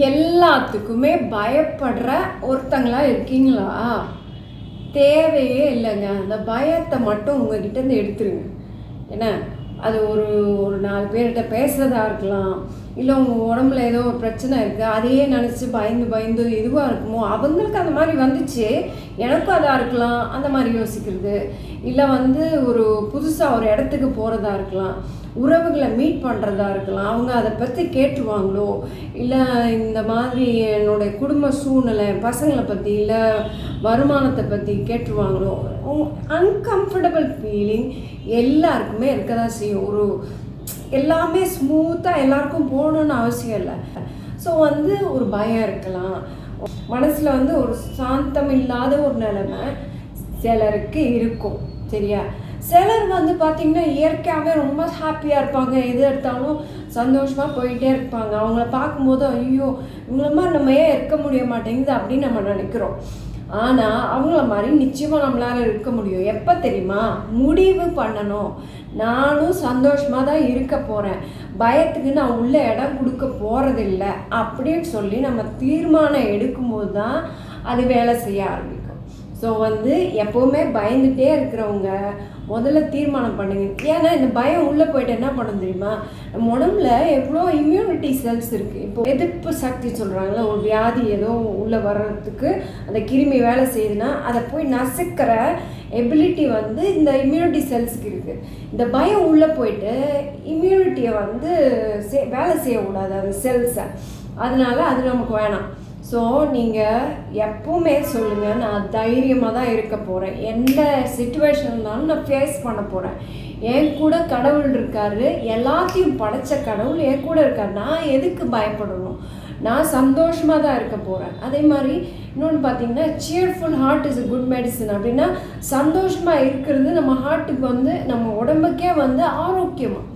எல்லாத்துக்குமே பயப்படுற ஒருத்தங்களா இருக்கீங்களா? தேவையே இல்லைங்க. அந்த பயத்தை மட்டும் உங்ககிட்டேருந்து எடுத்துருங்க. ஏன்னா அது ஒரு ஒரு 4 பேர்கிட்ட பேசுகிறதா இருக்கலாம், இல்லை உங்கள் உடம்புல ஏதோ ஒரு பிரச்சனை இருக்குது, அதையே நினச்சி பயந்து பயந்து இதுவாக இருக்குமோ, அவங்களுக்கு அந்த மாதிரி வந்துச்சு, எனக்கும் அதாக இருக்கலாம், அந்த மாதிரி யோசிக்கிறது. இல்லை ஒரு புதுசாக ஒரு இடத்துக்கு போகிறதா இருக்கலாம், உறவுகளை மீட் பண்ணுறதா இருக்கலாம், அவங்க அதை பற்றி கேட்டுருவாங்களோ, இல்லை இந்த மாதிரி என்னுடைய குடும்ப சூழ்நிலை, பசங்களை பற்றி, இல்லை வருமானத்தை பற்றி கேட்டுருவாங்களோ, அன்கம்ஃபர்டபுள் ஃபீலிங் எல்லாருக்குமே இருக்க தான் செய்யும். எல்லாமே ஸ்மூத்தாக எல்லாருக்கும் போகணுன்னு அவசியம் இல்லை. ஸோ ஒரு பயம் இருக்கலாம், மனசில் ஒரு சாந்தம் இல்லாத ஒரு நிலைமை சிலருக்கு இருக்கும். சரியா? சிலர் பார்த்திங்கன்னா இயற்கையாகவே ரொம்ப ஹாப்பியாக இருப்பாங்க, எது எடுத்தாலும் சந்தோஷமாக போயிட்டே இருப்பாங்க. அவங்கள பார்க்கும்போது ஐயோ இவங்கள மாதிரி நம்ம ஏன் இருக்க முடிய மாட்டேங்குது அப்படின்னு நம்ம நினைக்கிறோம். ஆனால் அவங்கள மாதிரி நிச்சயமாக நம்மளால் இருக்க முடியும். எப்போ தெரியுமா? முடிவு பண்ணணும், நானும் சந்தோஷமாக தான் இருக்க போகிறேன், பயத்துக்கு நான் உள்ள இடம் கொடுக்க போகிறதில்ல அப்படின்னு சொல்லி நம்ம தீர்மானம் எடுக்கும்போது தான் அது வேலை செய்ய ஆரம்பிக்கும். ஸோ எப்போவுமே பயந்துகிட்டே இருக்கிறவங்க முதல்ல தீர்மானம் பண்ணுங்க. ஏன்னா இந்த பயம் உள்ளே போய்ட்டு என்ன பண்ணணும் தெரியுமா? நம்ம உடம்புல எவ்வளோ இம்யூனிட்டி செல்ஸ் இருக்குது. இப்போ எதிர்ப்பு சக்தி சொல்கிறாங்களே, ஒரு வியாதி ஏதோ உள்ளே வர்றதுக்கு அந்த கிருமி வேலை செய்யுதுன்னா அதை போய் நசுக்கிற எபிலிட்டி இந்த இம்யூனிட்டி செல்ஸுக்கு இருக்குது. இந்த பயம் உள்ளே போயிட்டு இம்யூனிட்டியை வேலை செய்யக்கூடாது அந்த செல்ஸை, அதனால அது நமக்கு வேணாம். ஸோ நீங்கள் எப்பவுமே சொல்லுங்கள், நான் தைரியமாக தான் இருக்க போகிறேன், எந்த சிச்சுவேஷன் இருந்தாலும் நான் ஃபேஸ் பண்ண போகிறேன், என் கூட கடவுள் இருக்கார், எல்லாத்தையும் படைத்த கடவுள் என் கூட இருக்கார், நான் எதுக்கு பயப்படணும், நான் சந்தோஷமாக தான் இருக்க போகிறேன். அதே மாதிரி இன்னொன்று பார்த்தீங்கன்னா, cheerful heart is a good medicine. அப்படின்னா சந்தோஷமாக இருக்கிறது நம்ம ஹார்ட்டுக்கு நம்ம உடம்புக்கே ஆரோக்கியமாக.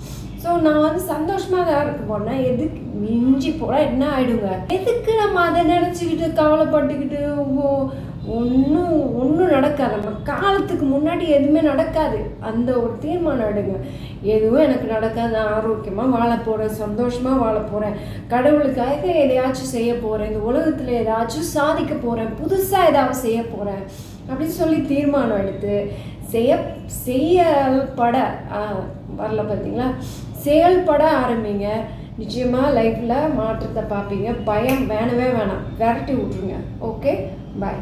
ஸோ நான் சந்தோஷமாக தான் இருக்க போனேன், எதுக்கு மிஞ்சி போனால் என்ன ஆகிடுங்க, எதுக்கு நம்ம அதை நினச்சிக்கிட்டு கவலைப்பட்டுக்கிட்டு ஒன்றும் நடக்காது. நம்ம காலத்துக்கு முன்னாடி எதுவுமே நடக்காது. அந்த ஒரு தீர்மானம் எடுங்க, எதுவும் எனக்கு நடக்காது, நான் ஆரோக்கியமாக வாழ போகிறேன், சந்தோஷமாக வாழ போகிறேன், கடவுளுக்காக எதையாச்சும் செய்ய போகிறேன், இந்த உலகத்தில் ஏதாச்சும் சாதிக்க போகிறேன், புதுசாக ஏதாவது செய்ய போகிறேன் அப்படின்னு சொல்லி தீர்மானம் எடுத்து செயல்பட வரல பார்த்தீங்களா, செயல்பட ஆரம்பிங்க. நிச்சயமாக லைஃப்பில் மாற்றத்தை பார்ப்பீங்க. பயம் வேணவே வேணாம், விரட்டி விட்ருங்க. ஓகே, பாய்.